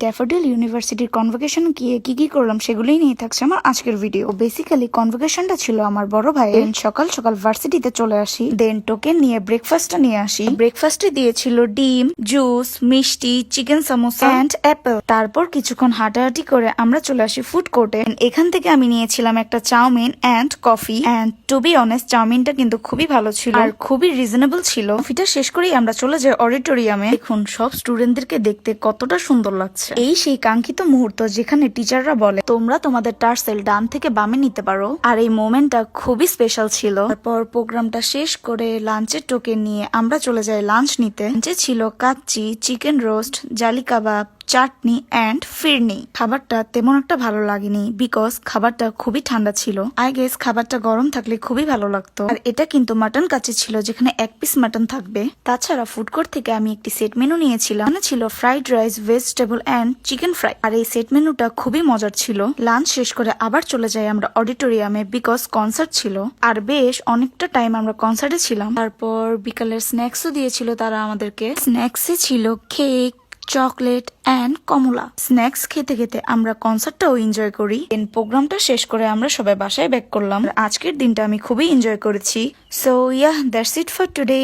Daffodil ইউনিভার্সিটির convocation গিয়ে কি করলাম সেগুলোই নিয়ে থাকছে আমার আজকের ভিডিও। বেসিক্যালি কনভোকেশনটা ছিল আমার বড় ভাইয়ের। সকাল সকাল ভার্সিটিতে চলে আসি, দেন টোকেন নিয়ে ব্রেকফাস্টটা নিয়ে আসি। ব্রেকফাস্টে দিয়েছিল ডিম, জুস, মিষ্টি, চিকেন সামোসা এন্ড অ্যাপেল। তারপর কিছুক্ষণ হাঁটাহাঁটি করে আমরা চলে আসি ফুড কোর্টে। এখান থেকে আমি নিয়েছিলাম একটা chow mein and coffee, and to be honest চাউমিনটা কিন্তু খুবই ভালো ছিল আর খুবই রিজনেবল ছিল। কফিটা শেষ করেই আমরা চলে যাই অডিটোরিয়ামে। দেখুন সব স্টুডেন্টদেরকে দেখতে কতটা সুন্দর লাগছে। এই সেই কাঙ্ক্ষিত মুহূর্ত যেখানে টিচাররা বলে তোমরা তোমাদের টার্সেল ডান থেকে বামে নিতে পারো, আর এই মোমেন্টটা খুবই স্পেশাল ছিল। তারপর প্রোগ্রামটা শেষ করে লাঞ্চের টোকেন নিয়ে আমরা চলে যাই লাঞ্চ নিতে। লাঞ্চে ছিল কাচ্চি, চিকেন রোস্ট, জালি কাবাব, চাটনি এন্ড ফিরনি। খাবারটা তেমন একটা ভালো লাগেনি বিকজ খাবারটা খুবই ঠান্ডা ছিল। আই গেস খাবারটা গরম থাকলে খুবই ভালো লাগতো। আর এটা কিন্তু মাটন কাচ্চি ছিল যেখানে এক পিস মাটন থাকবে। তাছাড়া ফুড কোর্ট থেকে আমি একটি সেট মেনু নিয়েছিলাম, মানে ছিল fried rice, vegetable and chicken fry. আর এই সেট মেনুটা খুবই মজার ছিল। লাঞ্চ শেষ করে আবার চলে যাই আমরা অডিটোরিয়ামে বিকজ কনসার্ট ছিল আর বেশ অনেকটা টাইম আমরা কনসার্টে ছিলাম। তারপর বিকালের স্ন্যাক্সও দিয়েছিল তারা আমাদেরকে। স্ন্যাক্সে ছিল কেক, চকলেট এন্ড কমলা। স্ন্যাক্স খেতে খেতে আমরা কনসার্টটাও এনজয় করি। দেন প্রোগ্রামটা শেষ করে আমরা সবাই বাসায় ব্যাক করলাম। আজকের দিনটা আমি খুবই এনজয় করেছি। So that's it for today.